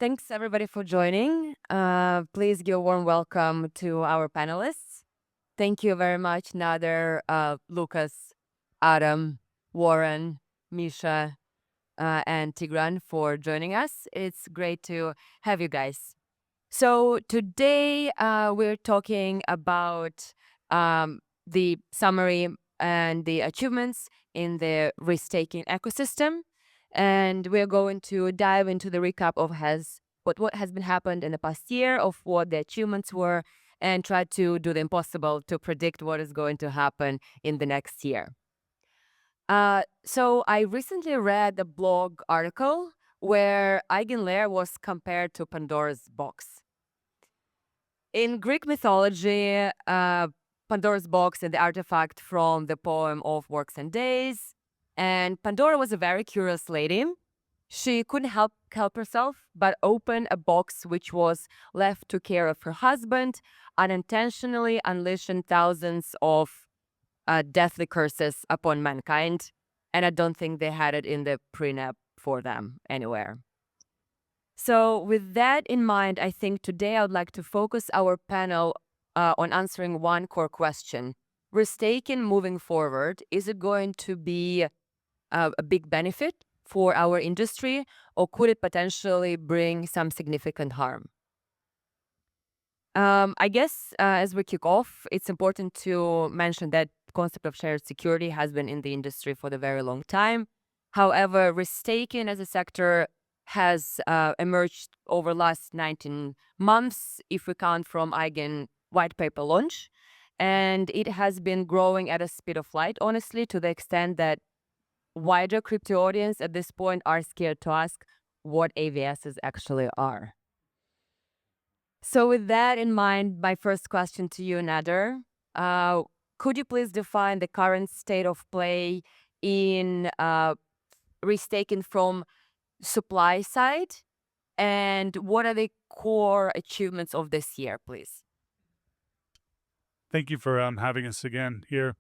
Thanks everybody for joining. Please give a warm welcome to our panelists. Thank you very much, Nader, Lucas, Adam, Warren, Misha, and Tigran for joining us. It's great to have you guys. So today we're talking about the summary and the achievements in the restaking ecosystem. And we're going to dive into the recap of what has been happened in the past year, of what the achievements were, and try to do the impossible to predict what is going to happen in the next year. So I recently read a blog article where EigenLayer was compared to Pandora's box. In Greek mythology, Pandora's box is the artifact from the poem of Works and Days. And Pandora was a very curious lady. She couldn't help herself but open a box which was left to care of her husband, unintentionally unleashing thousands of deathly curses upon mankind. And I don't think they had it in the prenup for them anywhere. So with that in mind, I think today I would like to focus our panel on answering one core question. Restaking moving forward, is it going to be a big benefit for our industry, or could it potentially bring some significant harm? I guess as we kick off, it's important to mention that concept of shared security has been in the industry for a very long time. However, restaking as a sector has emerged over last 19 months, if we count from Eigen white paper launch. And it has been growing at a speed of light, honestly, to the extent that wider crypto audience at this point are scared to ask what AVSs actually are. So with that in mind, my first question to you, Nader, could you please define the current state of play in restaking from supply side, and what are the core achievements of this year, please? Thank you for having us again here.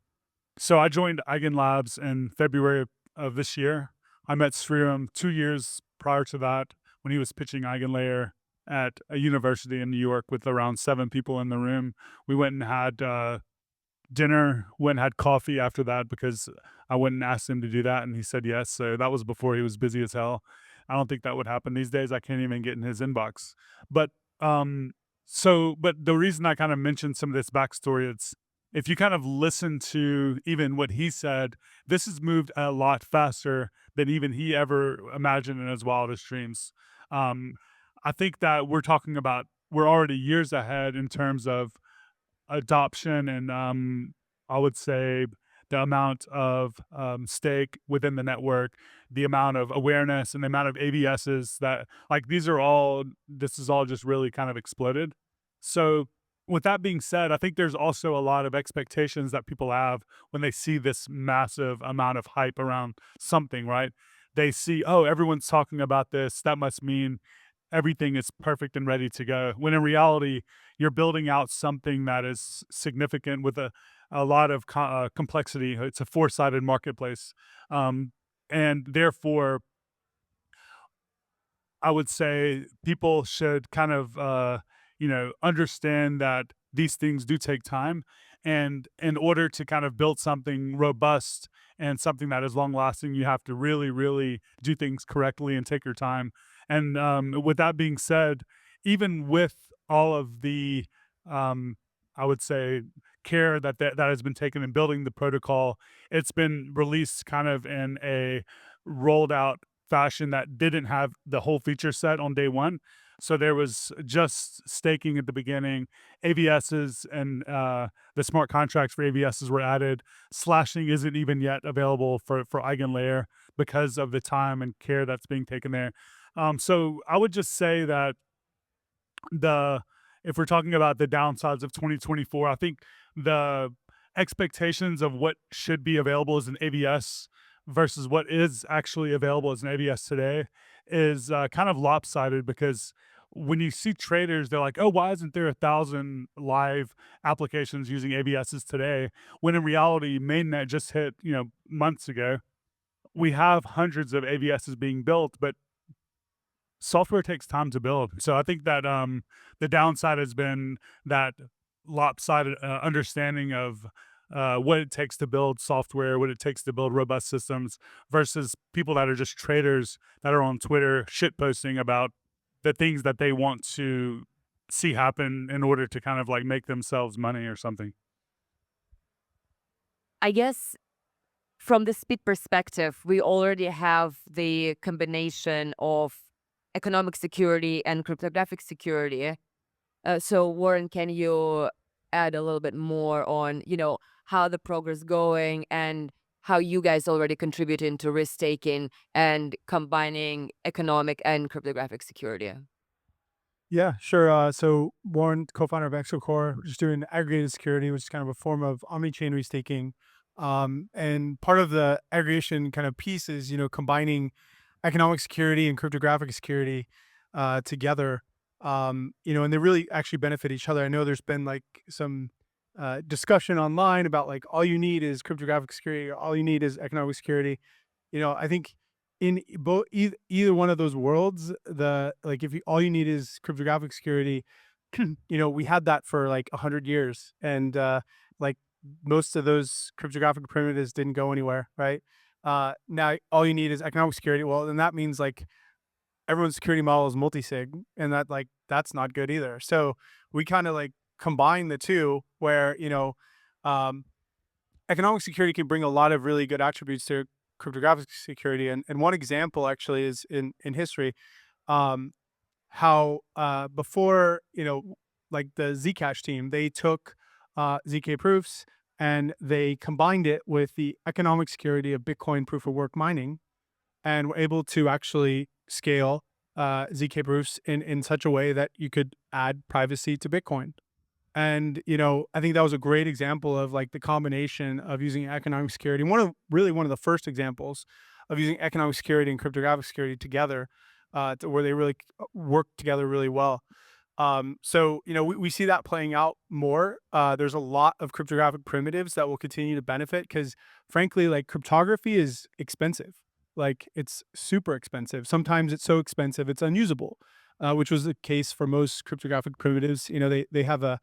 So I joined Eigen Labs in February of this year. I met Sriram 2 years prior to that when he was pitching EigenLayer at a university in New York with around 7 people in the room. We went and had dinner, went and had coffee after that because I went and asked him to do that, and he said yes. So that was before he was busy as hell. I don't think that would happen these days. I can't even get in his inbox. But the reason I kind of mentioned some of this backstory, it's if you kind of listen to even what he said, this has moved a lot faster than even he ever imagined in his wildest dreams. I think that we're already years ahead in terms of adoption and I would say the amount of stake within the network, the amount of awareness and the amount of AVSs that this is all just really kind of exploded. So with that being said, I think there's also a lot of expectations that people have when they see this massive amount of hype around something, right? They see, oh, everyone's talking about this. That must mean everything is perfect and ready to go. When in reality, you're building out something that is significant with a lot of complexity. It's a four-sided marketplace. And therefore, I would say people should kind of, understand that these things do take time. And in order to kind of build something robust and something that is long lasting, you have to really, really do things correctly and take your time. And with that being said, even with all of the, I would say, care that has been taken in building the protocol, it's been released kind of in a rolled out fashion that didn't have the whole feature set on day one. So there was just staking at the beginning, AVSs and the smart contracts for AVSs were added. Slashing isn't even yet available for EigenLayer because of the time and care that's being taken there. So I would just say that if we're talking about the downsides of 2024, I think the expectations of what should be available as an AVS versus what is actually available as an AVS today is kind of lopsided, because when you see traders, they're like, oh, why isn't there 1,000 live applications using AVSs today? When in reality, mainnet just hit, months ago. We have hundreds of AVSs being built, but software takes time to build. So I think that the downside has been that lopsided understanding of what it takes to build software, what it takes to build robust systems, versus people that are just traders that are on Twitter shit posting about the things that they want to see happen in order to kind of like make themselves money or something. I guess from the speed perspective, we already have the combination of economic security and cryptographic security. So Warren, can you add a little bit more on, how the progress going and how you guys already contributing to risk taking and combining economic and cryptographic security? Yeah, sure. So Warren, co-founder of Exocore, just doing aggregated security, which is kind of a form of omni-chain restaking. And part of the aggregation kind of piece is, combining economic security and cryptographic security together. And they really actually benefit each other. I know there's been like some discussion online about like all you need is cryptographic security, or all you need is economic security. I think in both either one of those worlds, the like if you, all you need is cryptographic security, we had that for like 100 years, and like most of those cryptographic primitives didn't go anywhere, right? Now all you need is economic security. Well, then that means like everyone's security model is multi-sig, and that's not good either. So we kind of like combine the two, where um, economic security can bring a lot of really good attributes to cryptographic security. And one example actually is in history, um, how before, like the Zcash team, they took ZK proofs and they combined it with the economic security of Bitcoin proof of work mining, and were able to actually scale ZK proofs in such a way that you could add privacy to Bitcoin. And, I think that was a great example of like the combination of using economic security. One of the first examples of using economic security and cryptographic security together, to where they really work together really well. So, we see that playing out more. There's a lot of cryptographic primitives that will continue to benefit because, frankly, like cryptography is expensive. Like it's super expensive. Sometimes it's so expensive it's unusable, which was the case for most cryptographic primitives. They have a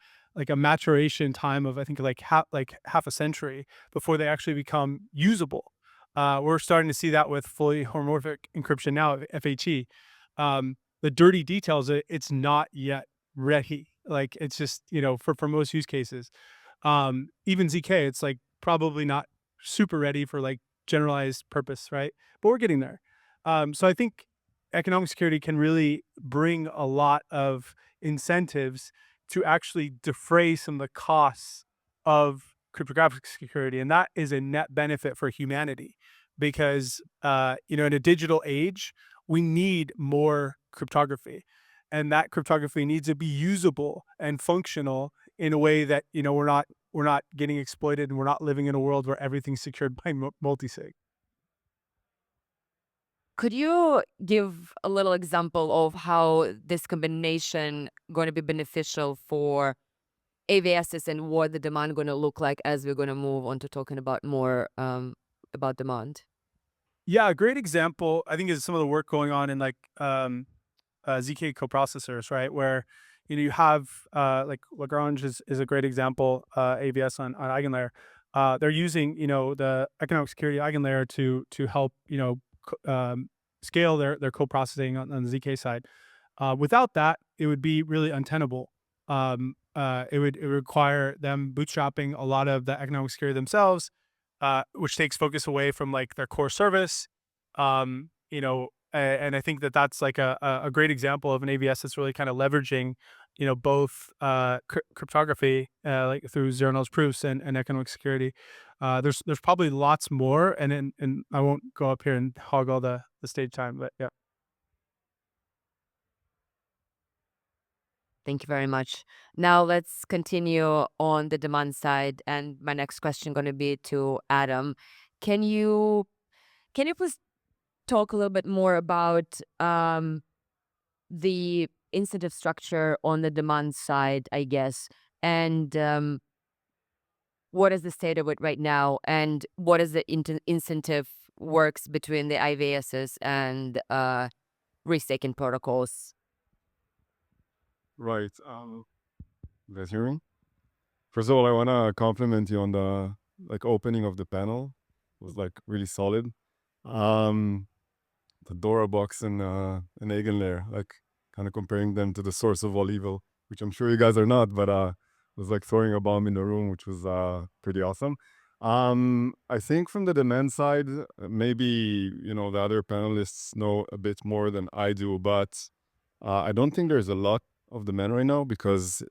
maturation time of, I think, like half a century before they actually become usable. We're starting to see that with fully homomorphic encryption now, FHE. The dirty details, it's not yet ready. Like it's just, for most use cases. Even ZK, it's like probably not super ready for like generalized purpose, right? But we're getting there. So I think economic security can really bring a lot of incentives to actually defray some of the costs of cryptographic security, and that is a net benefit for humanity, because in a digital age we need more cryptography, and that cryptography needs to be usable and functional in a way that we're not getting exploited, and we're not living in a world where everything's secured by multisig. Could you give a little example of how this combination going to be beneficial for AVSs and what the demand going to look like as we're going to move on to talking about more about demand? Yeah, a great example I think is some of the work going on in like ZK coprocessors, right? Where you have like Lagrange is a great example, AVS on EigenLayer. They're using the economic security EigenLayer to help scale their co-processing on the ZK side. Without that, it would be really untenable. It would require them bootstrapping a lot of the economic security themselves, which takes focus away from like their core service. And I think that that's like a great example of an AVS that's really kind of leveraging, both cryptography, like through zero knowledge proofs, and economic security. There's probably lots more, and I won't go up here and hog all the stage time, but yeah. Thank you very much. Now let's continue on the demand side, and my next question going to be to Adam. Can you please talk a little bit more about the incentive structure on the demand side, I guess, and what is the state of it right now, and what is the incentive works between the IVSs and restaking protocols. Right. You guys hear me? First of all, I want to compliment you on the opening of the panel. It was really solid. The Dora box and EigenLayer, kind of comparing them to the source of all evil, which I'm sure you guys are not, but it was like throwing a bomb in the room, which was pretty awesome. I think from the demand side, maybe the other panelists know a bit more than I do, but I don't think there's a lot of demand right now because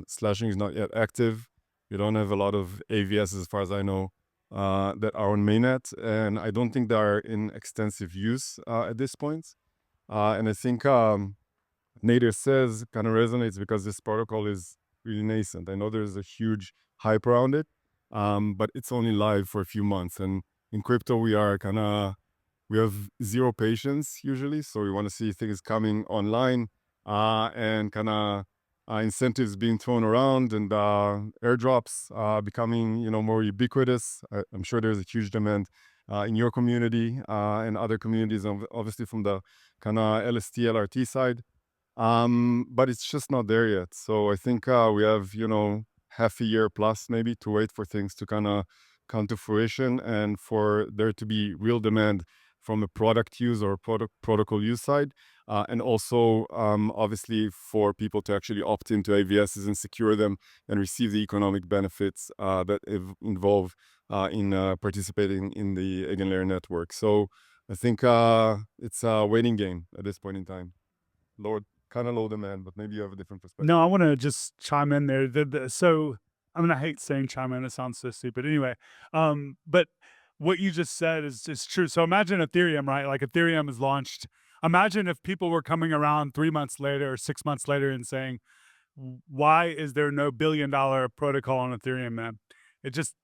slashing is not yet active. You don't have a lot of AVS as far as I know that are on mainnet, and I don't think they are in extensive use at this point. And I think Nader says kind of resonates because this protocol is really nascent. I know there's a huge hype around it, but it's only live for a few months. And in crypto, we have zero patience usually, so we want to see things coming online and kind of incentives being thrown around and airdrops becoming more ubiquitous. I'm sure there's a huge demand in your community and other communities, obviously from the kind of LST LRT side, but it's just not there yet. So I think we have half a year plus maybe to wait for things to kind of come to fruition and for there to be real demand from a product use or protocol use side. And also, obviously, for people to actually opt into AVSs and secure them and receive the economic benefits that involve in participating in the EigenLayer network. So I think it's a waiting game at this point in time. Kind of low demand, but maybe you have a different perspective. No, I want to just chime in there. So, I mean, I hate saying chime in. It sounds so stupid. Anyway, but what you just said is true. So imagine Ethereum, right? Like Ethereum is launched. Imagine if people were coming around 3 months later or 6 months later and saying, why is there no billion-dollar protocol on Ethereum, man? It just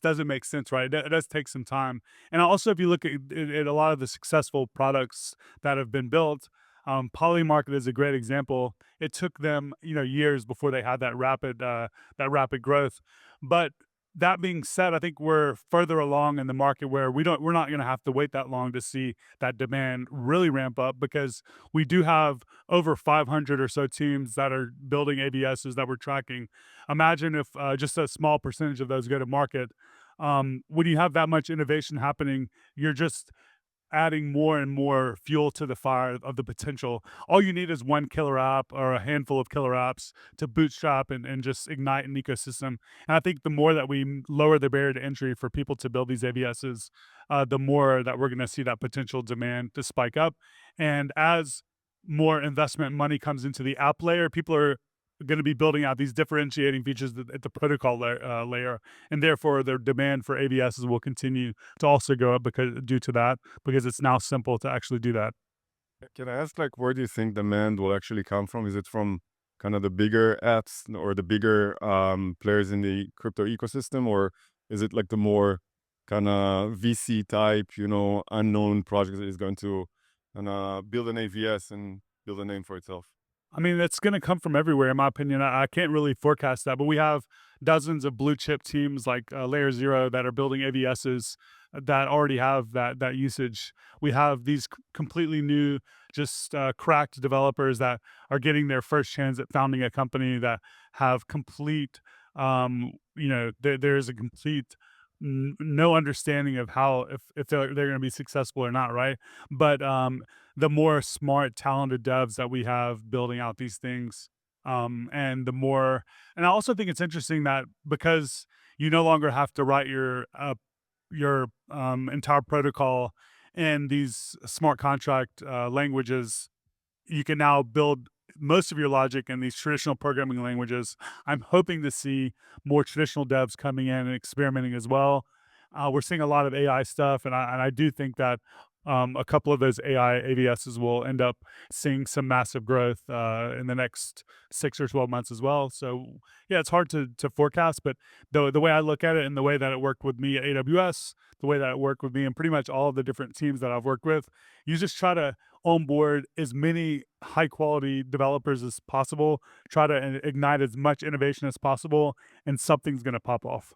doesn't make sense, right? It does take some time. And also, if you look at a lot of the successful products that have been built, Polymarket is a great example. It took them, years before they had that rapid growth. But that being said, I think we're further along in the market where we're not going to have to wait that long to see that demand really ramp up because we do have over 500 or so teams that are building ABSs that we're tracking. Imagine if just a small percentage of those go to market. When you have that much innovation happening, you're just adding more and more fuel to the fire of the potential. All you need is one killer app or a handful of killer apps to bootstrap and just ignite an ecosystem. And I think the more that we lower the barrier to entry for people to build these AVSs, the more that we're going to see that potential demand to spike up. And as more investment money comes into the app layer, people are going to be building out these differentiating features at the protocol layer, and therefore their demand for AVSs will continue to also go up due to that, because it's now simple to actually do that. Can I ask, where do you think demand will actually come from? Is it from kind of the bigger apps or the bigger players in the crypto ecosystem, or is it the more kind of VC type, unknown project that is going to build an AVS and build a name for itself? I mean, it's going to come from everywhere, in my opinion. I can't really forecast that, but we have dozens of blue chip teams like Layer Zero that are building AVSs that already have that usage. We have these completely new, just cracked developers that are getting their first chance at founding a company that have complete, there's a complete no understanding of how if they're going to be successful or not, right? But the more smart, talented devs that we have building out these things, and I also think it's interesting that because you no longer have to write your entire protocol in these smart contract languages, you can now build most of your logic in these traditional programming languages. I'm hoping to see more traditional devs coming in and experimenting as well. We're seeing a lot of AI stuff, and I do think that a couple of those AI AVSs will end up seeing some massive growth in the next 6 or 12 months as well. So yeah, it's hard to forecast, but the way I look at it and the way that it worked with me at AWS, the way that it worked with me and pretty much all of the different teams that I've worked with, you just try to onboard as many high quality developers as possible, try to ignite as much innovation as possible, and something's going to pop off.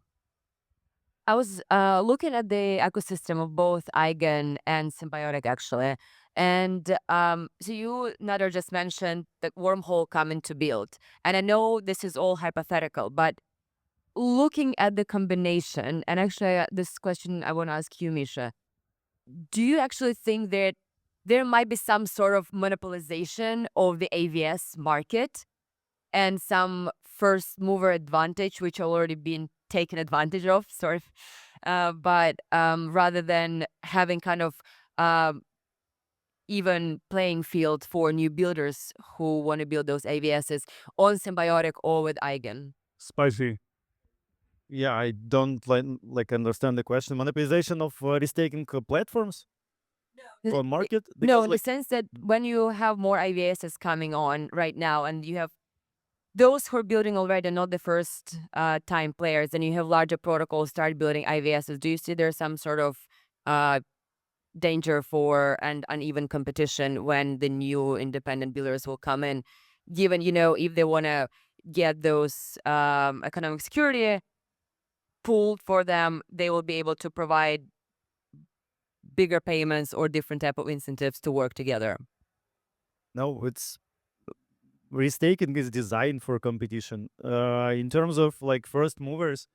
I was looking at the ecosystem of both Eigen and Symbiotic, actually. And so you, Nader, just mentioned that wormhole coming to build. And I know this is all hypothetical, but looking at the combination, and actually this question I want to ask you, Misha, do you actually think that there might be some sort of monopolization of the AVS market and some first mover advantage, which already been taken advantage of, sort of. But rather than having kind of um, even playing field for new builders who want to build those AVSs on Symbiotic or with Eigen. Spicy. Yeah, I don't understand the question. Monopolization of restaking platforms or market? No, Because in the sense that when you have more IVSs coming on right now and you have those who are building already, not the first time players, and you have larger protocols start building IVSs, do you see there's some sort of danger for and uneven competition when the new independent builders will come in, given, if they want to get those economic security pooled for them, they will be able to provide bigger payments or different type of incentives to work together? no, it's restaking is designed for competition. In terms of first movers,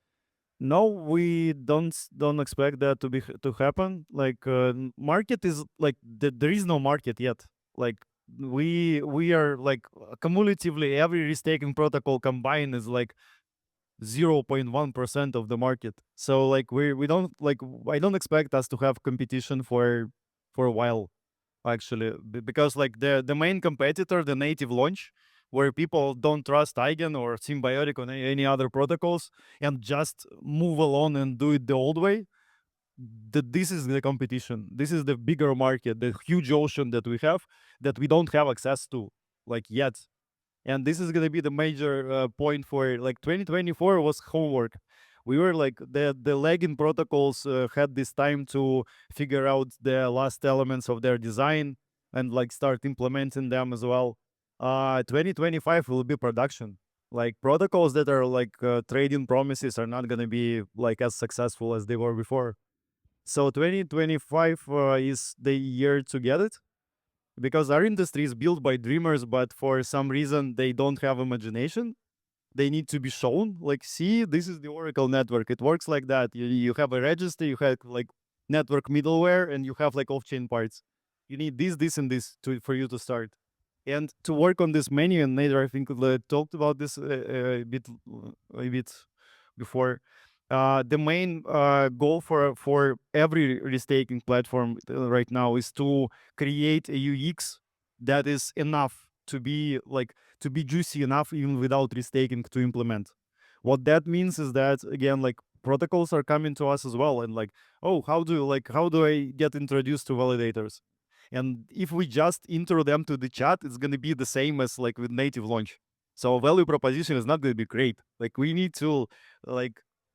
no, we don't expect that to happen. Market is there is no market yet. Like we are cumulatively every restaking protocol combined is 0.1% of the market. So we don't I don't expect us to have competition for a while, actually, because the main competitor, the native launch, where people don't trust Eigen or Symbiotic or any other protocols and just move along and do it the old way. This is the competition. This is the bigger market, the huge ocean that we have that we don't have access to yet. And this is going to be the major point for 2024 was homework. We were the lagging protocols had this time to figure out the last elements of their design and start implementing them as well. 2025 will be production. Protocols that are trading promises are not going to be as successful as they were before. So 2025 is the year to get it, because our industry is built by dreamers, but for some reason they don't have imagination. They need to be shown, see, this is the Oracle network. It works like that. You have a register, you have network middleware, and you have off-chain parts. You need this, and this for you to start. And to work on this menu, and Nader, I think, talked about this a bit before. The main goal for every restaking platform right now is to create a UX that is enough to be juicy enough even without restaking to implement. What that means is that, again, protocols are coming to us as well, and oh, how do I get introduced to validators? And if we just intro them to the chat, it's going to be the same as with native launch. So value proposition is not going to be great. We need to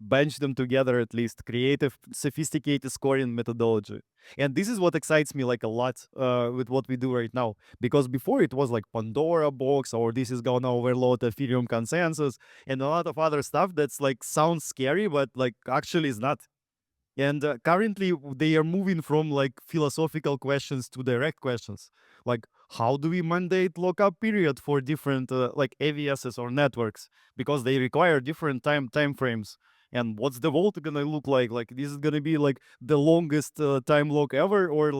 bench them together, at least create a sophisticated scoring methodology. And this is what excites me a lot with what we do right now, because before it was Pandora box, or this is gonna overload Ethereum consensus and a lot of other stuff that's sounds scary, but actually is not. And currently they are moving from philosophical questions to direct questions, how do we mandate lockup period for different AVSs or networks, because they require different time frames. And what's the vault gonna look like? This is gonna be the longest time lock ever, or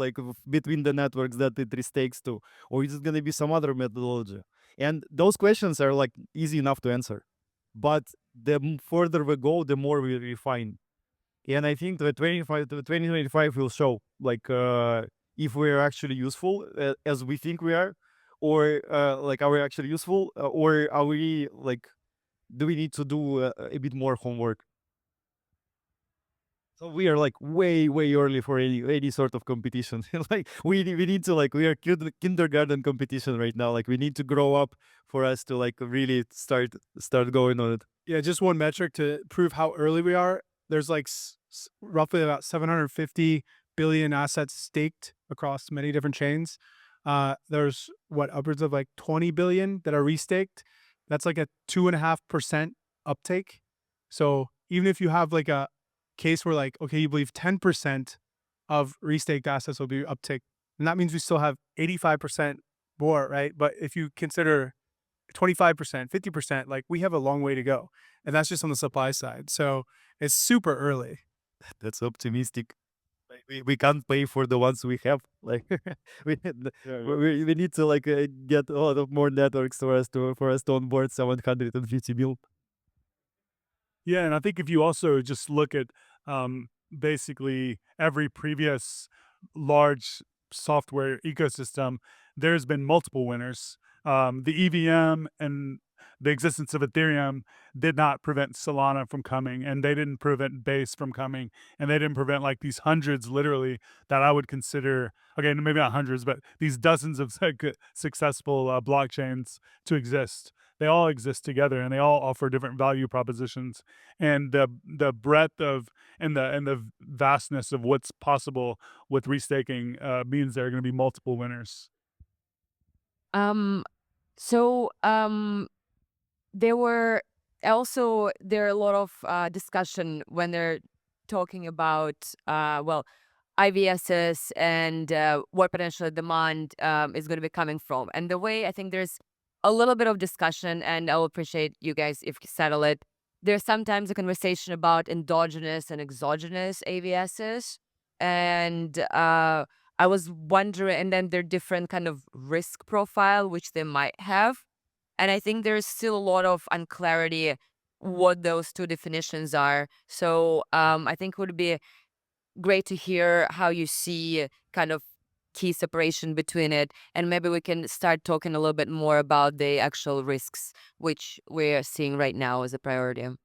between the networks that it restakes to, or is it gonna be some other methodology? And those questions are easy enough to answer, but the further we go, the more we refine. And I think the 2025 will show if we're actually useful as we think we are, or are we actually useful, or are we do we need to do a bit more homework? So we are way early for any sort of competition. We need to we are kindergarten competition right now. We need to grow up for us to really start going on it. Yeah, just one metric to prove how early we are. There's roughly about 750 billion assets staked across many different chains. There's upwards of 20 billion that are restaked. That's a 2.5% uptake. So even if you have a case where like, okay, you believe 10% of restaked assets will be uptick, and that means we still have 85% more, right? But if you consider 25%, 50%, like we have a long way to go. And that's just on the supply side. So it's super early. That's optimistic. Like, we can't pay for the ones we have. Like we, we need to like get a lot of more networks for us to onboard 750 mil. Yeah, and I think if you also just look at basically every previous large software ecosystem, there's been multiple winners. The EVM and the existence of Ethereum did not prevent Solana from coming, and they didn't prevent Base from coming, and they didn't prevent like these hundreds, literally, that I would consider, okay, maybe not hundreds, but these dozens of successful blockchains to exist. They all exist together, and they all offer different value propositions. And the breadth of and the vastness of what's possible with restaking means there are going to be multiple winners. So there are a lot of discussion when they're talking about IVSs and what potential demand is going to be coming from. And the way I think there's a little bit of discussion, and I'll appreciate you guys if you settle it. There's sometimes a conversation about endogenous and exogenous AVSs, and I was wondering, and then their different kind of risk profile which they might have. And I think there's still a lot of unclarity what those two definitions are. So I think it would be great to hear how you see kind of key separation between it. And maybe we can start talking a little bit more about the actual risks, which we're seeing right now as a priority. I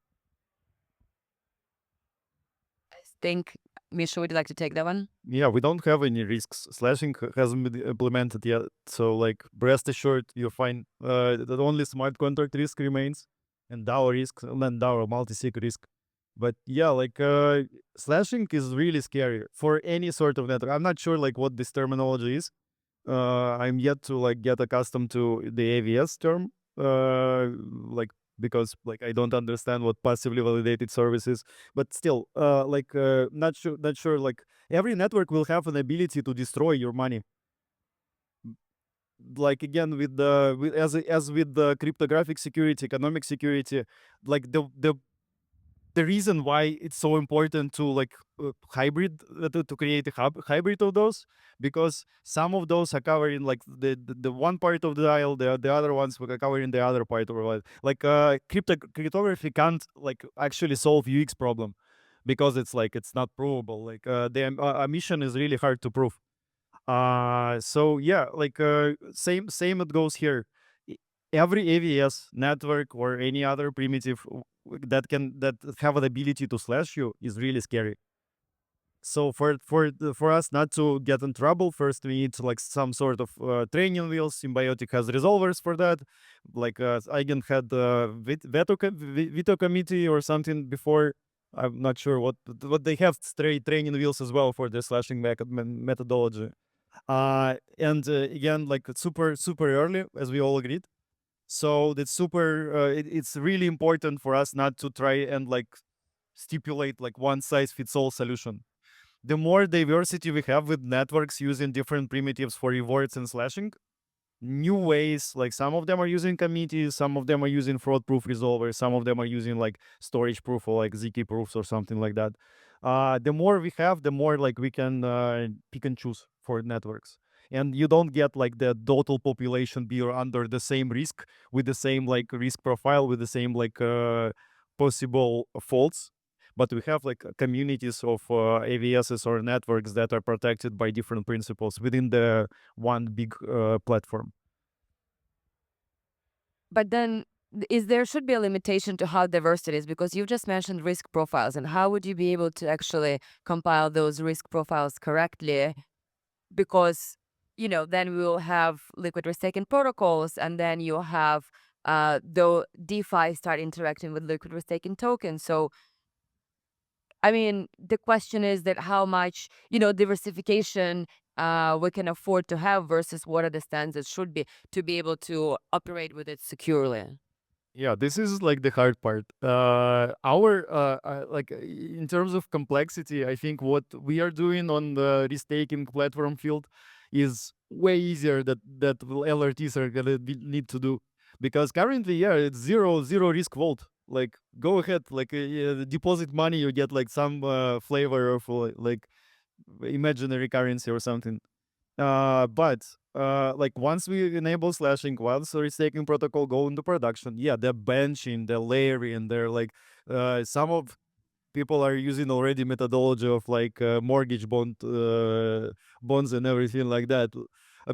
think, Misha, would you like to take that one? Yeah, we don't have any risks. Slashing hasn't been implemented yet, so like rest assured, you're fine. The only smart contract risk remains, and DAO risk, and then DAO multi-sig risk. But yeah, like slashing is really scary for any sort of network. I'm not sure like what this terminology is. I'm yet to like get accustomed to the AVS term. Like because like I don't understand what passively validated service is. But still, not sure. Like every network will have an ability to destroy your money. Like again, as with the cryptographic security, economic security, like the reason why it's so important to like hybrid to create a hybrid of those, because some of those are covering like the one part of the dial, the other ones were covering the other part of it. Like cryptography can't like actually solve UX problem because it's like it's not provable. Like the emission is really hard to prove. So yeah, like same it goes here. Every AVS network or any other primitive that have an ability to slash you is really scary. So for us not to get in trouble, first we need like some sort of training wheels. Symbiotic has resolvers for that. Like Eigen had veto committee or something before. I'm not sure what they have, straight training wheels as well for the slashing methodology. And again, like it's super early, as we all agreed. So that's super. It's really important for us not to try and like stipulate like one size fits all solution. The more diversity we have with networks using different primitives for rewards and slashing, new ways, like some of them are using committees, some of them are using fraud proof resolvers, some of them are using like storage proof or like ZK proofs or something like that. The more we have, the more like we can pick and choose for networks. And you don't get like the total population be under the same risk with the same like risk profile with the same like possible faults. But we have like communities of AVSs or networks that are protected by different principles within the one big platform. But then there should be a limitation to how diverse it is, because you just mentioned risk profiles, and how would you be able to actually compile those risk profiles correctly? Because then we will have liquid restaking protocols, and then you'll have the DeFi start interacting with liquid restaking tokens. So I mean, the question is that how much, diversification we can afford to have versus what are the standards should be to be able to operate with it securely. Yeah, this is like the hard part. Like in terms of complexity, I think what we are doing on the restaking platform field is way easier that LRTs are gonna need to do, because currently, yeah, it's zero risk vault. Like, go ahead, like yeah, deposit money, you get like some flavor of like imaginary currency or something. But like once we enable slashing, once the restaking protocol go into production, yeah, they're benching, they're layering, they're like some of people are using already methodology of like mortgage bonds and everything like that,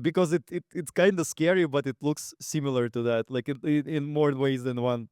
because it's kind of scary, but it looks similar to that, like in more ways than one.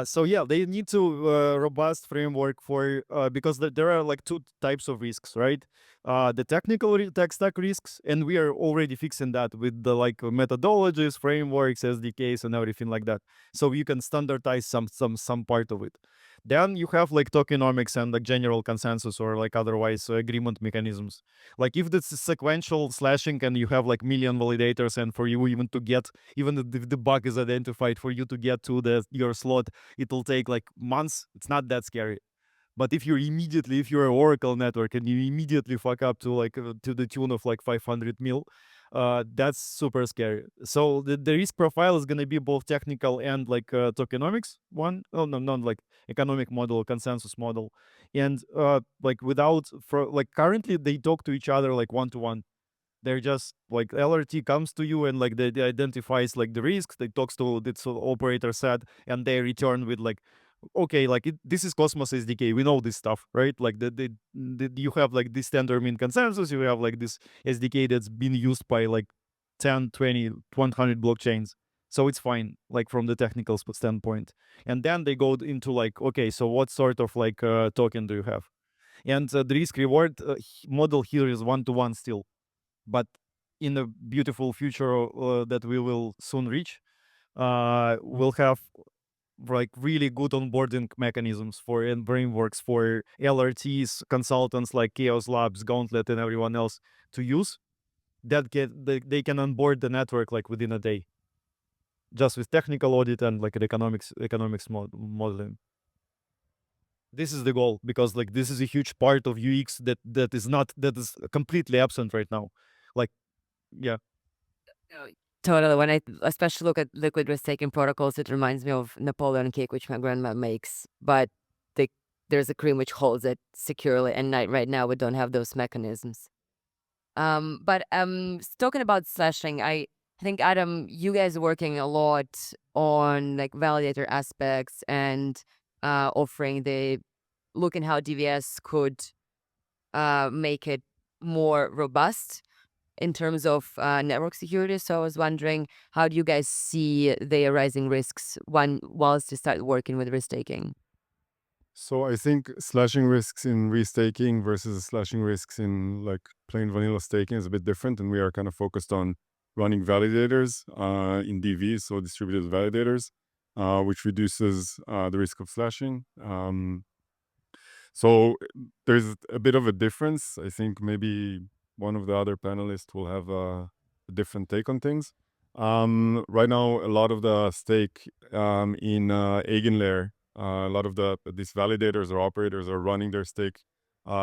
So yeah, they need to robust framework for because there are like two types of risks, right? The technical tech stack risks, and we are already fixing that with the like methodologies, frameworks, SDKs, and everything like that. So you can standardize some part of it. Then you have like tokenomics and like general consensus or like otherwise agreement mechanisms. Like if this is sequential slashing and you have like million validators, and for you even to get, even if the bug is identified, for you to get to your slot, it'll take like months. It's not that scary. But if you're an Oracle network and you immediately fuck up to like to the tune of like 500 mil, that's super scary. So the risk profile is going to be both technical and like tokenomics one. Oh no, not like economic model, consensus model, and like without for like currently they talk to each other like one to one. They're just like LRT comes to you and like they identifies like the risks. They talks to its operator set and they return with like, okay, like this is Cosmos SDK. We know this stuff, right? Like you have like this standard mean consensus. You have like this SDK that's been used by like 10, 20, 100 blockchains. So it's fine, like from the technical standpoint. And then they go into like, okay, so what sort of like token do you have? And the risk reward model here is one to one still, but in a beautiful future that we will soon reach, we'll have like really good onboarding mechanisms for and frameworks for LRTs, consultants like Chaos Labs, Gauntlet, and everyone else to use. That they can onboard the network like within a day, just with technical audit and like an economics modeling. This is the goal, because like this is a huge part of UX that is completely absent right now. Like, yeah. Totally. When I especially look at liquid risk-taking protocols, it reminds me of Napoleon cake, which my grandma makes. But there's a cream which holds it securely, and right now we don't have those mechanisms. But talking about slashing, I think, Adam, you guys are working a lot on like validator aspects and offering looking how DVS could make it more robust in terms of network security. So I was wondering, how do you guys see the arising risks whilst you start working with risk taking? So I think slashing risks in restaking versus slashing risks in like plain vanilla staking is a bit different, and we are kind of focused on running validators in DV, so distributed validators, which reduces the risk of slashing. So there's a bit of a difference. I think maybe one of the other panelists will have a different take on things. Right now, a lot of the stake in EigenLayer, a lot of these validators or operators are running their stake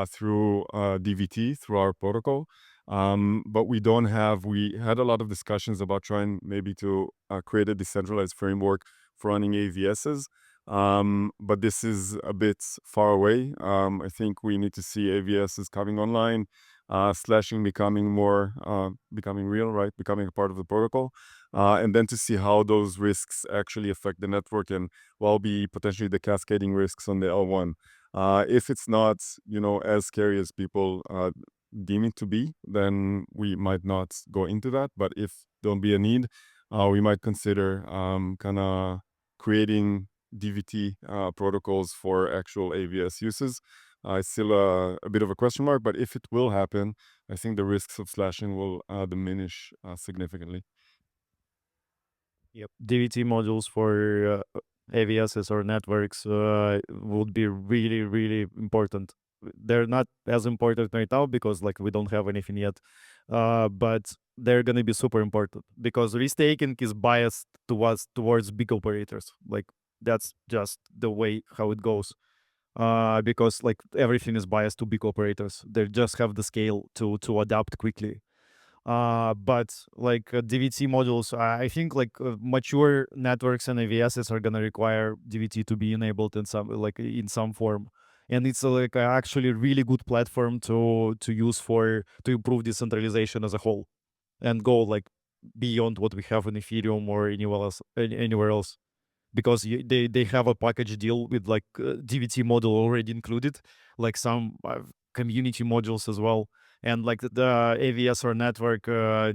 through DVT, through our protocol. But we had a lot of discussions about trying maybe to create a decentralized framework for running AVSs. But this is a bit far away. I think we need to see AVSs coming online, slashing becoming real, right? Becoming a part of the protocol. And then to see how those risks actually affect the network and will be potentially the cascading risks on the L1. If it's not, as scary as people deem it to be, then we might not go into that. But if there'll be a need, we might consider kind of creating DVT protocols for actual AVS uses. It's still a bit of a question mark, but if it will happen, I think the risks of slashing will diminish significantly. Yep. DVT modules for AVSs or networks would be really, really important. They're not as important right now because like we don't have anything yet. But they're gonna be super important because restaking is biased towards big operators. Like that's just the way how it goes. Because like everything is biased to big operators. They just have the scale to adapt quickly. But like DVT modules, I think like mature networks and AVSs are gonna require DVT to be enabled in some form, and it's like actually a really good platform to use to improve decentralization as a whole, and go like beyond what we have in Ethereum or anywhere else. Because they have a package deal with like DVT module already included, like some community modules as well. And like the AVS or network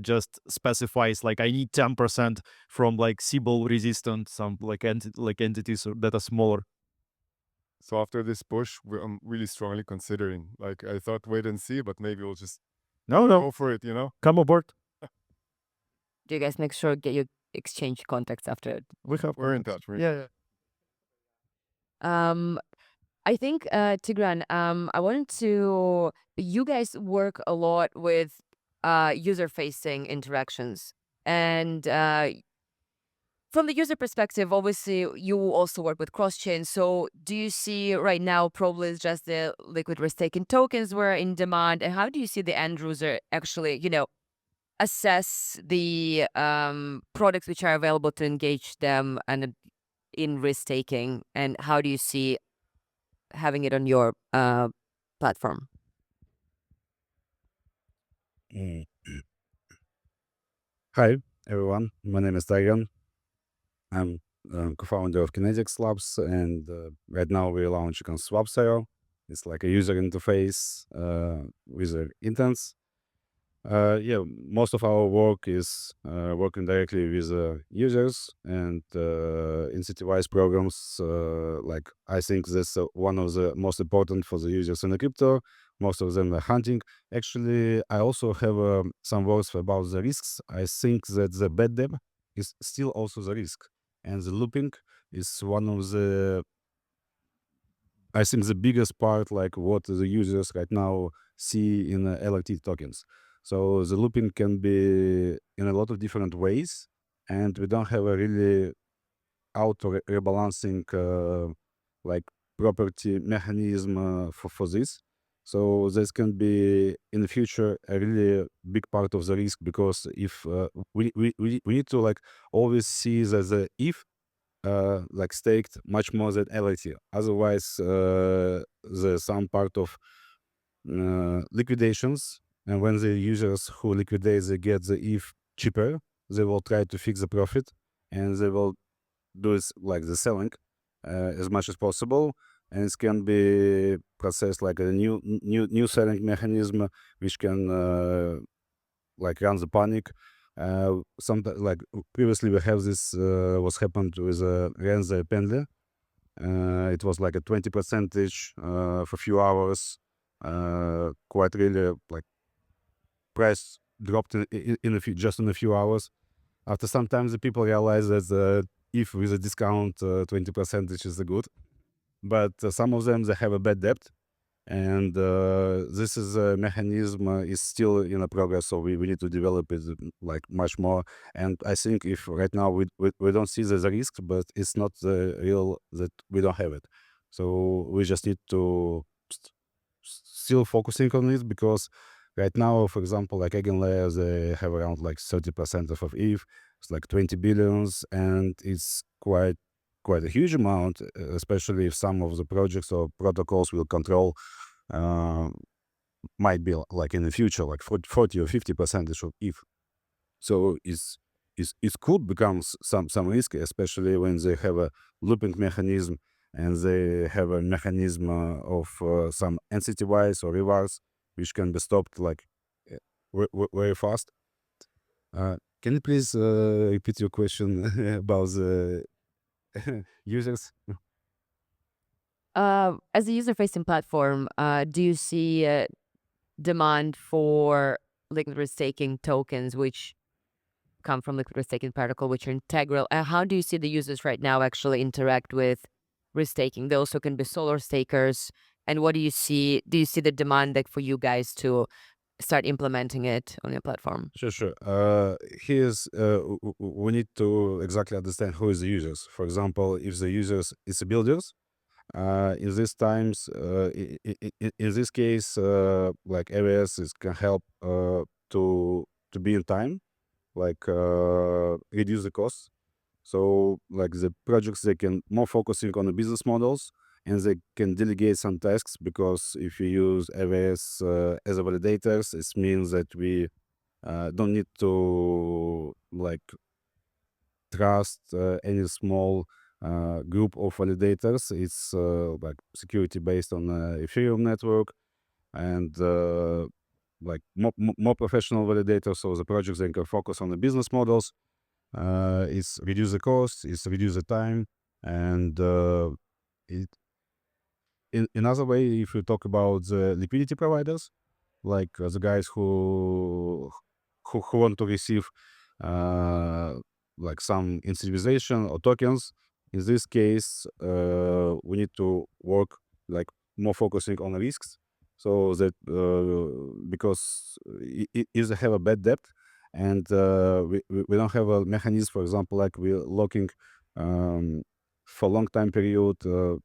just specifies like I need 10% from like Sybil resistant some like entities that are smaller. So after this push, I'm really strongly considering. Like I thought, wait and see, but maybe we'll just No, go for it. You know. come aboard. Do you guys make sure get your exchange contacts after it? We're in touch. Yeah. I think Tigran, I wanted to. You guys work a lot with user-facing interactions, and from the user perspective, obviously, you also work with cross-chain. So, do you see right now probably it's just the liquid restaking tokens were in demand, and how do you see the end user actually, assess the products which are available to engage them and in risk-taking, and how do you see having it on your platform? Mm. Hi, everyone. My name is Tigran. I'm co-founder of Kinetex Labs, and right now we're launching on SwapSale. It's like a user interface with intents. Yeah, most of our work is working directly with users and incentivize programs. Like I think that's one of the most important for the users in the crypto. Most of them are hunting. Actually, I also have some words about the risks. I think that the bad debt is still also the risk, and the looping is one of the, I think, the biggest part, like what the users right now see in LRT tokens. So the looping can be in a lot of different ways, and we don't have a really auto rebalancing like property mechanism for this. So this can be in the future a really big part of the risk, because if we need to like always see that the if like staked much more than LIT. Otherwise, there's some part of liquidations, and when the users who liquidate they get the ETH cheaper, they will try to fix the profit, and they will do it like the selling as much as possible, and it can be processed like a new selling mechanism, which can like run the panic. Sometimes, like previously, we have this was happened with Renze Pendler. It was like a 20% for a few hours. Quite really like price dropped in just in a few hours. After some time, the people realize that if with a discount 20% is good, but some of them they have a bad debt, and this is a mechanism is still in a progress, so we need to develop it like much more. And I think if right now we don't see the risk, but it's not the real that we don't have it, so we just need to still focusing on it, because right now, for example, like EigenLayer, they have around like 30% of ETH. It's like 20 billions, and it's quite a huge amount, especially if some of the projects or protocols will control might be like in the future like 40 or 50% of ETH. So it could become some risk, especially when they have a looping mechanism and they have a mechanism of some entity-wise or rewards which can be stopped like very fast. Can you please repeat your question about the users? As a user-facing platform, do you see demand for liquid risk-taking tokens, which come from liquid risk-taking protocol, which are integral? How do you see the users right now actually interact with risk-taking? They also can be solar stakers. And what do you see? Do you see the demand like for you guys to start implementing it on your platform? Sure. Here's we need to exactly understand who is the users. For example, if the users is the builders, in these times, in this case, like areas is can help to be in time, like reduce the costs. So like the projects, they can more focusing on the business models, and they can delegate some tasks, because if you use areas as a validators, it means that we don't need to like trust any small group of validators. It's like security based on Ethereum network, and like more professional validators. So the projects, they can focus on the business models. It's reduce the cost, it's reduce the time, and it, in another way, if you talk about the liquidity providers, like the guys who want to receive uh, like some incentivization or tokens. In this case, we need to work like more focusing on risks, so that because if they have a bad debt, and we don't have a mechanism, for example, like we're locking um, for long time period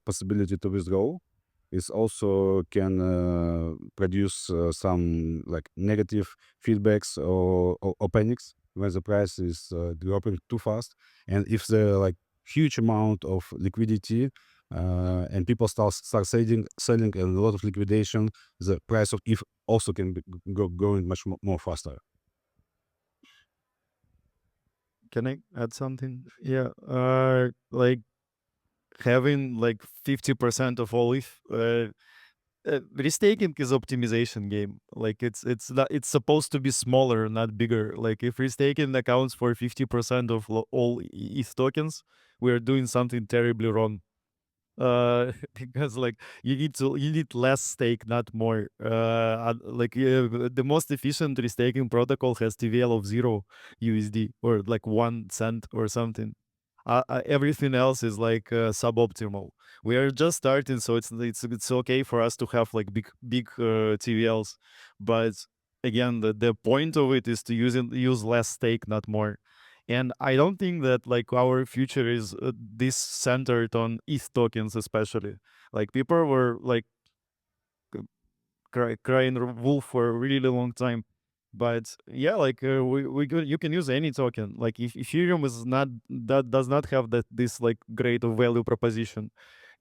possibility to withdraw, it also can produce some like negative feedbacks or panics when the price is dropping too fast. And if the like huge amount of liquidity and people start selling and a lot of liquidation, the price of ETH also can be going much more faster. Can I add something? Yeah, like having like 50% of all ETH. Restaking is optimization game. Like it's not, it's supposed to be smaller, not bigger. Like if restaking accounts for 50% of all ETH tokens, we are doing something terribly wrong. Because like you need less stake, not more. The most efficient restaking protocol has TVL of 0 USD or like 1 cent or something. Everything else is like suboptimal. We are just starting, so it's okay for us to have like big TVLs, but again, the point of it is to use less stake, not more. And I don't think that like our future is this centered on ETH tokens, especially. Like people were like crying wolf for a really long time. But yeah, like you can use any token. Like if Ethereum is not, that does not have this like great value proposition.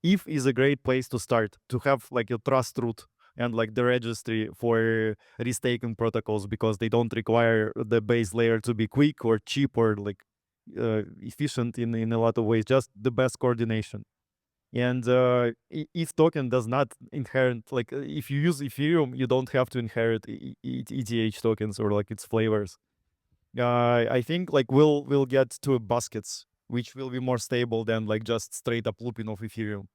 ETH is a great place to start, to have like a trust root and like the registry for restaking protocols, because they don't require the base layer to be quick or cheap or like efficient in a lot of ways, just the best coordination. And ETH token does not inherit, like if you use Ethereum, you don't have to inherit ETH tokens or like its flavors. I think like we'll get to baskets, which will be more stable than like just straight up looping of Ethereum.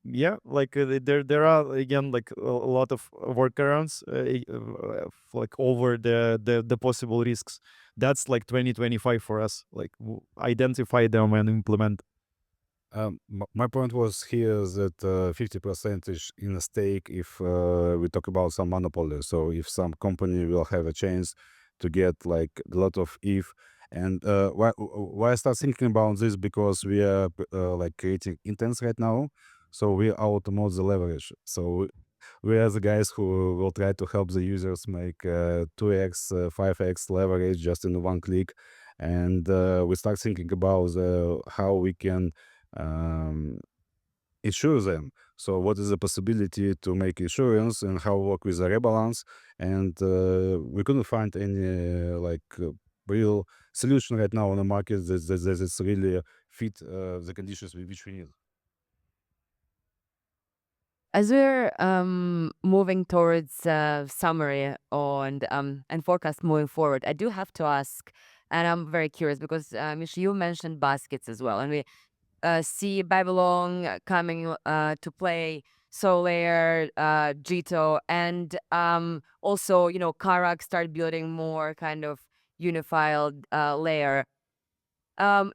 Yeah, like there are again like a lot of workarounds like over the possible risks. That's like 2025 for us, like identify them and implement. My point was here that 50% is in a stake if we talk about some monopoly. So if some company will have a chance to get like a lot of ETH, and why I start thinking about this, because we are like creating intents right now. So we automate the leverage. So we are the guys who will try to help the users make 2x, 5x leverage just in one click. And we start thinking about how we can um, insure them. So what is the possibility to make insurance and how work with the rebalance? And we couldn't find any real solution right now on the market that's really fit the conditions which we need. As we're moving towards summary and forecast moving forward, I do have to ask, and I'm very curious because Misha, you mentioned baskets as well, and we see Babylon coming to play, Solar, Jito, and also Karak start building more kind of unified layer.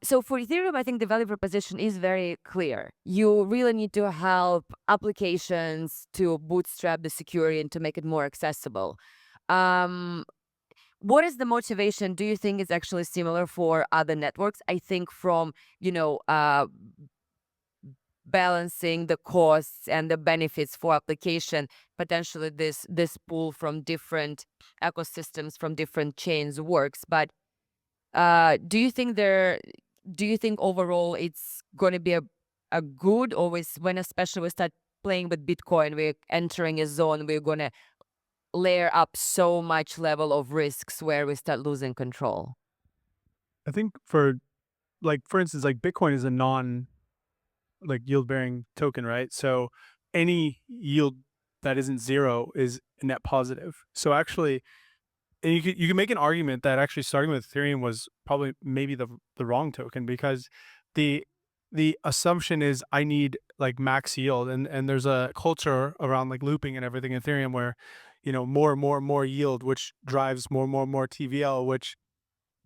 So for Ethereum, I think the value proposition is very clear. You really need to help applications to bootstrap the security and to make it more accessible. What is the motivation? Do you think is actually similar for other networks? I think from, balancing the costs and the benefits for application, potentially this pool from different ecosystems, from different chains works. But do you think overall it's going to be a good, always when especially we start playing with Bitcoin, we're entering a zone we're going to layer up so much level of risks where we start losing control? I think for instance, like Bitcoin is a non yield bearing token, right? So any yield that isn't zero is net positive. So actually, and you can make an argument that actually starting with Ethereum was probably maybe the wrong token, because the assumption is I need like max yield, and there's a culture around like looping and everything in Ethereum where more and more and more yield, which drives more and more TVL, which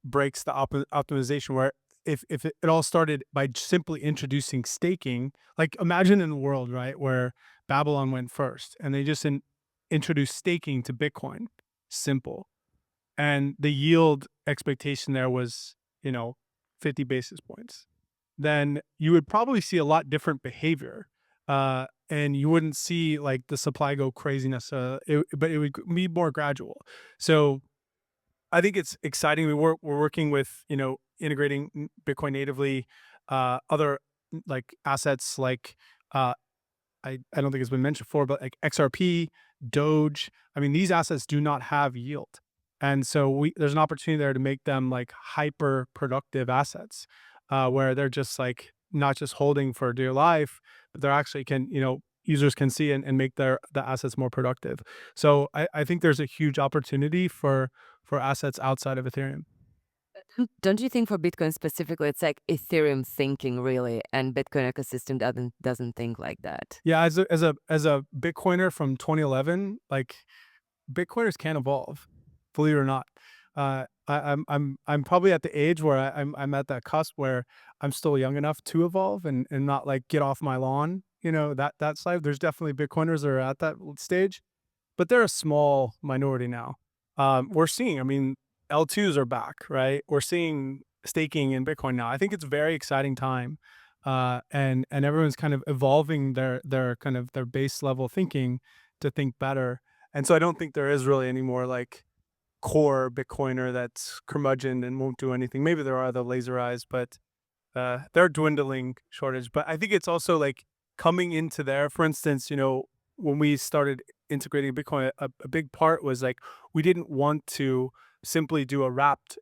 breaks the optimization. Where if it all started by simply introducing staking, like imagine in a world, right, where Babylon went first and they just introduced staking to Bitcoin, simple, and the yield expectation there was 50 basis points, then you would probably see a lot different behavior, and you wouldn't see like the supply go craziness, but it would be more gradual. So I think it's exciting. We're working with integrating Bitcoin natively, other like assets like I don't think it's been mentioned before, but like XRP, Doge. I mean, these assets do not have yield, and so there's an opportunity there to make them like hyper productive assets, where they're just like not just holding for dear life, but they're actually users can see and make the assets more productive. So I think there's a huge opportunity for assets outside of Ethereum. Don't you think for Bitcoin specifically, it's like Ethereum thinking really, and Bitcoin ecosystem doesn't think like that? Yeah, as a Bitcoiner from 2011, like Bitcoiners can evolve, believe it or not. I'm probably at the age where I'm at that cusp where I'm still young enough to evolve and not like get off my lawn. That side. There's definitely Bitcoiners that are at that stage, but they're a small minority now. We're seeing, I mean, L2s are back, right? We're seeing staking in Bitcoin now. I think it's a very exciting time, and everyone's kind of evolving their kind of their base level thinking to think better. And so I don't think there is really any more like core Bitcoiner that's curmudgeon and won't do anything. Maybe there are the laser eyes, but they're dwindling shortage. But I think it's also like coming into there. For instance, when we started integrating Bitcoin, a big part was like we didn't want to simply do a wrapped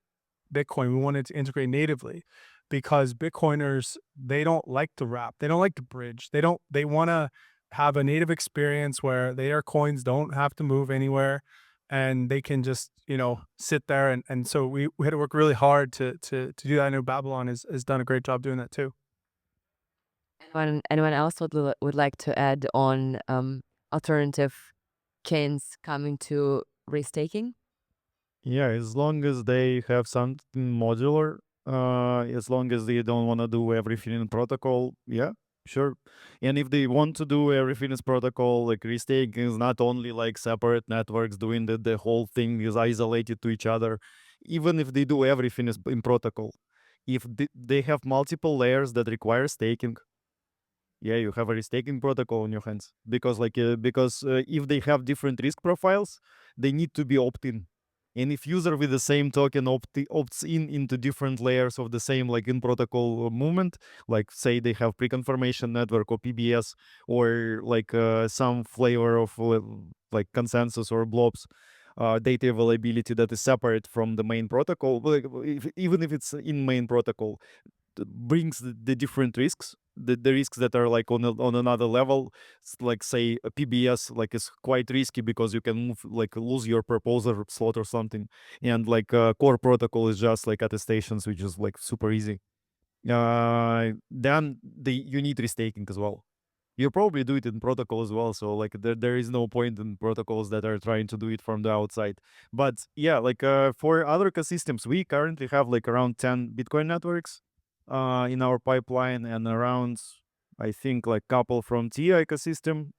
Bitcoin. We wanted to integrate natively, because Bitcoiners, they don't like to wrap. They don't like to bridge. They want to have a native experience where their coins don't have to move anywhere and they can just, sit there. And so we had to work really hard to do that. I know Babylon has done a great job doing that too. Anyone else would like to add on alternative chains coming to restaking? Yeah, as long as they have something modular, as long as they don't want to do everything in protocol, yeah, sure. And if they want to do everything as protocol, like restaking is not only like separate networks doing the whole thing is isolated to each other. Even if they do everything is in protocol, if they have multiple layers that require staking, yeah, you have a restaking protocol on your hands, because if they have different risk profiles, they need to be opt-in. And if user with the same token opts in into different layers of the same like in protocol movement, like say they have pre-confirmation network or PBS, or like some flavor of like consensus or blobs, data availability that is separate from the main protocol, even if it's in main protocol, brings the different risks, the risks that are like on another level. Like say a PBS like is quite risky because you can lose your proposer slot or something, and like core protocol is just like attestations, which is like super easy. Then you need restaking as well. you probably do it in protocol as well. So like there is no point in protocols that are trying to do it from the outside. But yeah, like for other ecosystems, we currently have like around 10 Bitcoin networks in our pipeline, and around, I think, like couple from TIA ecosystem,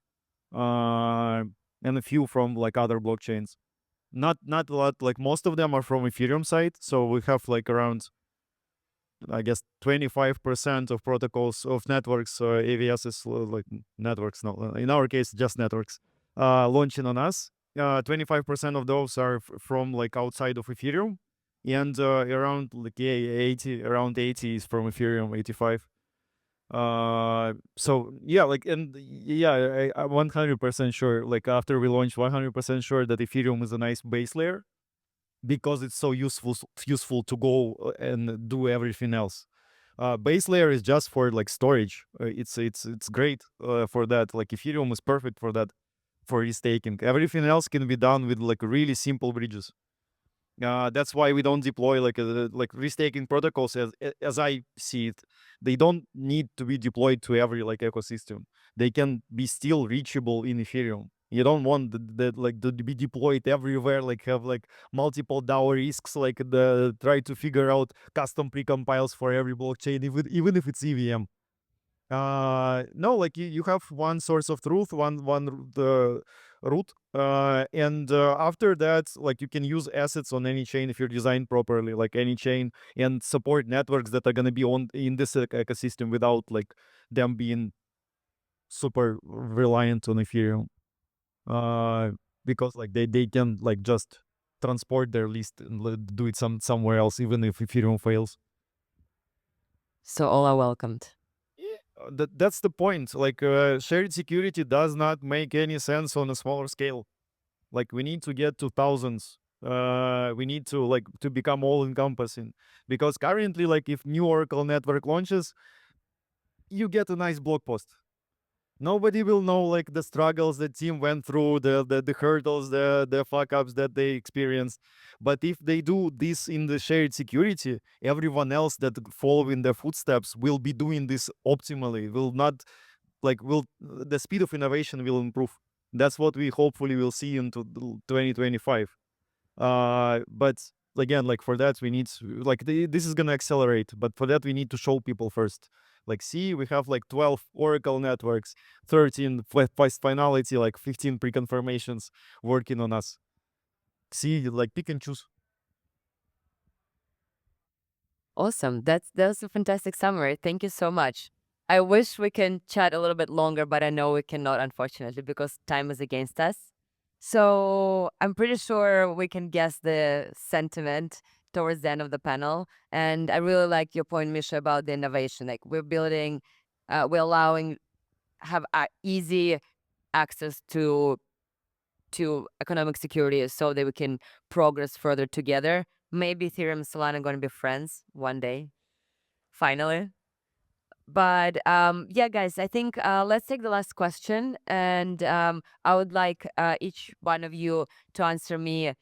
and a few from like other blockchains. Not a lot. Like most of them are from Ethereum side. So we have like around, I guess, 25% of protocols of networks, AVS is like networks, no, in our case, just networks, launching on us. 25% of those are from like outside of Ethereum, and around like 80 is from Ethereum, 85. So yeah, like, and yeah, I'm 100% sure, like after we launch, 100% sure that Ethereum is a nice base layer, because it's so useful to go and do everything else. Base layer is just for like storage. It's great for that. Like Ethereum is perfect for that, for restaking. Everything else can be done with like really simple bridges. That's why we don't deploy like restaking protocols, as I see it. They don't need to be deployed to every like ecosystem. They can be still reachable in Ethereum. You don't want that like to be deployed everywhere, like have like multiple DAO risks, like the try to figure out custom precompiles for every blockchain, even if it's EVM. No, like you have one source of truth, one the root, and after that, like you can use assets on any chain if you're designed properly, like any chain, and support networks that are going to be on in this ecosystem without like them being super reliant on Ethereum, because like they can like just transport their list and do it somewhere else, even if Ethereum fails. So all are welcomed. That's the point. Like shared security does not make any sense on a smaller scale. Like we need to get to thousands. We need to like to become all encompassing, because currently, like if new Oracle network launches, you get a nice blog post. Nobody will know like the struggles the team went through, the hurdles, the fuck ups that they experienced. But if they do this in the shared security, everyone else that follow in their footsteps will be doing this optimally. Will not like will the speed of innovation will improve. That's what we hopefully will see into 2025. But again, like for that we need to, like this is gonna accelerate, but for that we need to show people first. Like, see, we have like 12 Oracle networks, 13 fast finality, like 15 pre-confirmations working on us. See, like pick and choose. Awesome. That's a fantastic summary. Thank you so much. I wish we can chat a little bit longer, but I know we cannot, unfortunately, because time is against us. So I'm pretty sure we can guess the sentiment towards the end of the panel. And I really like your point, Misha, about the innovation. Like we're building, we're allowing have easy access to economic security so that we can progress further together. Maybe Ethereum and Solana are going to be friends one day, finally. But yeah, guys, I think let's take the last question, and I would like each one of you to answer me.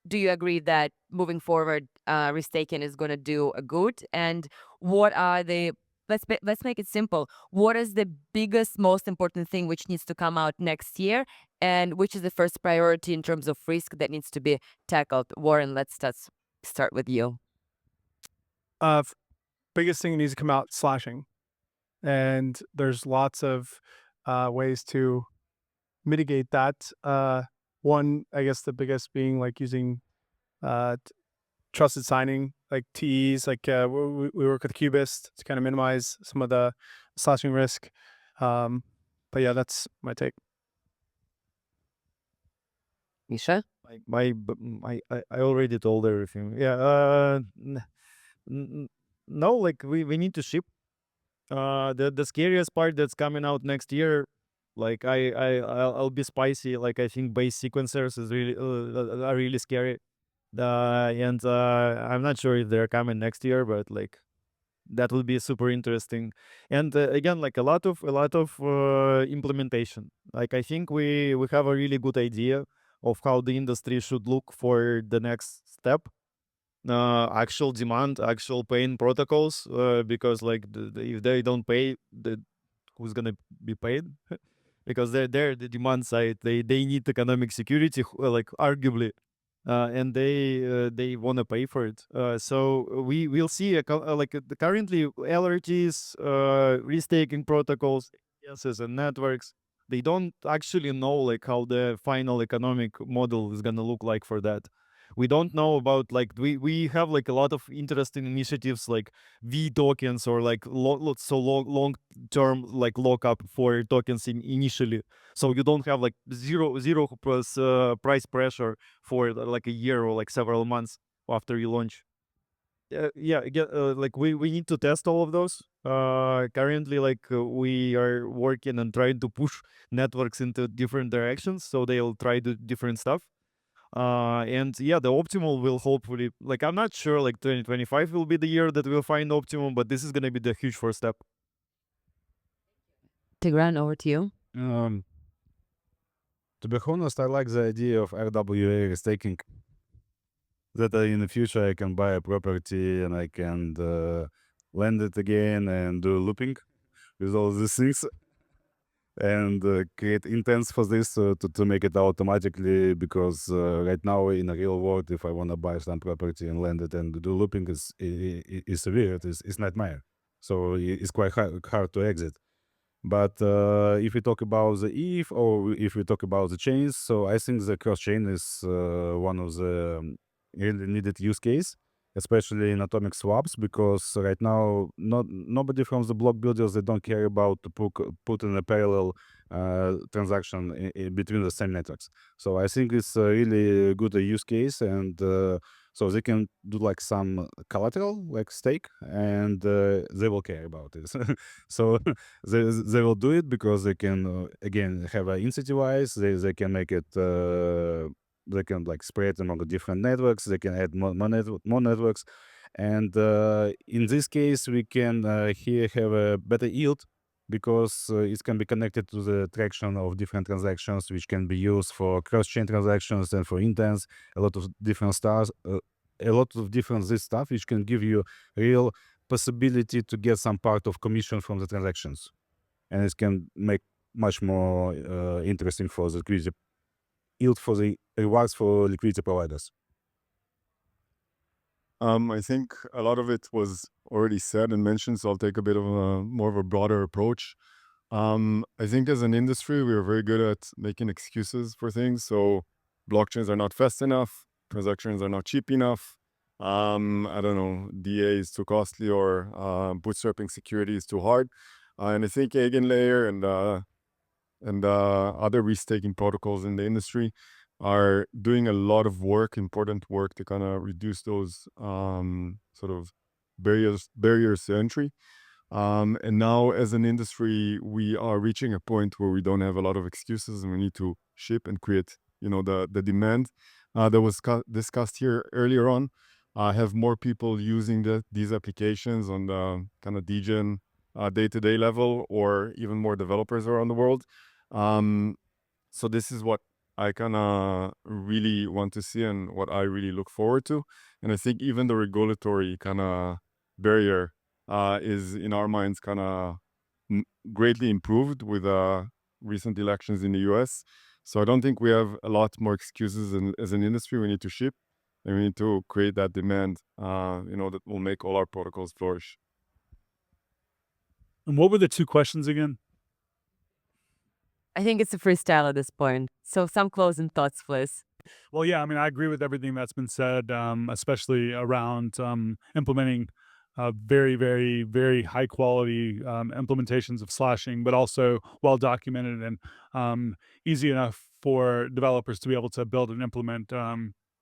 Do you agree that moving forward, restaking is going to do a good? And what are the let's make it simple. What is the biggest, most important thing which needs to come out next year, and which is the first priority in terms of risk that needs to be tackled? Warren, let's start with you. Biggest thing that needs to come out, slashing. And there's lots of ways to mitigate that. One, I guess the biggest being like using trusted signing, like TEs, like we work with Cubist to kind of minimize some of the slashing risk. But yeah, that's my take. Misha? I already told everything. Yeah. No, like we need to ship. The scariest part that's coming out next year, like I'll be spicy. Like I think base sequencers is really are really scary. And I'm not sure if they're coming next year, but like that would be super interesting. And again, like a lot of implementation. Like I think we have a really good idea of how the industry should look for the next step. Actual demand, actual paying protocols, because like if they don't pay, who's gonna be paid, because they're the demand side. They need economic security, like arguably, and they want to pay for it. So we will see currently LRTs, restaking protocols, yes, and networks. They don't actually know like how the final economic model is gonna look like for that. We don't know about like we have like a lot of interesting initiatives like V tokens or like long term like lockup for tokens initially, so you don't have like zero plus price pressure for like a year or like several months after you launch. Like we need to test all of those. Currently, like we are working and trying to push networks into different directions, so they'll try to different stuff. And yeah, the optimal will hopefully, like I'm not sure like 2025 will be the year that we'll find optimum, but this is gonna be the huge first step. Tigran, over to you. To be honest, I like the idea of RWA restaking. That in the future I can buy a property and I can lend it again and do looping with all these things and create intents for this to make it automatically, because right now in the real world, if I want to buy some property and lend it and do looping, is severe. It's nightmare. So it's quite hard to exit. But if we talk about the ETH or if we talk about the chains, so I think the cross-chain is one of the really needed use case, especially in atomic swaps, because right now nobody from the block builders, they don't care about to put in a parallel transaction between the same networks. So I think it's a really good use case, and so they can do like some collateral, like stake, and they will care about this. So they will do it because they can again have a incentivize. They can make it. They can like spread among the different networks. They can add more networks, and in this case, we can here have a better yield because it can be connected to the traction of different transactions, which can be used for cross-chain transactions and for intents. A lot of different stars, a lot of different this stuff, which can give you real possibility to get some part of commission from the transactions, and it can make much more interesting for the liquidity yield, for the rewards for liquidity providers. I think a lot of it was already said and mentioned, so I'll take a bit of a more of a broader approach. I think as an industry, we are very good at making excuses for things. So blockchains are not fast enough, transactions are not cheap enough. I don't know, DA is too costly, or bootstrapping security is too hard. And I think EigenLayer and other restaking protocols in the industry are doing a lot of work, important work, to kind of reduce those sort of barriers to entry. And now as an industry, we are reaching a point where we don't have a lot of excuses, and we need to ship and create, the demand that was discussed here earlier on. Have more people using these applications on the kind of degen day-to-day level, or even more developers around the world. So this is what I kind of really want to see and what I really look forward to. And I think even the regulatory kind of barrier is, in our minds, kind of greatly improved with recent elections in the US. So I don't think we have a lot more excuses as an industry. We need to ship, and we need to create that demand, that will make all our protocols flourish. And what were the two questions again? I think it's a freestyle at this point. So some closing thoughts, please. Well, yeah, I mean, I agree with everything that's been said, especially around implementing very, very, very high quality implementations of slashing, but also well documented and easy enough for developers to be able to build and implement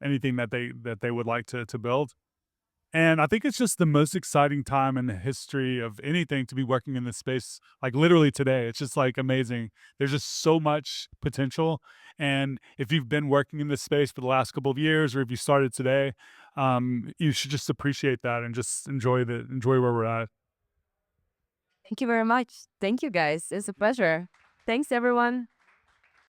anything that they would like to build. And I think it's just the most exciting time in the history of anything to be working in this space. Like literally today, it's just like amazing. There's just so much potential. And if you've been working in this space for the last couple of years, or if you started today, you should just appreciate that and just enjoy where we're at. Thank you very much. Thank you, guys. It's a pleasure. Thanks, everyone.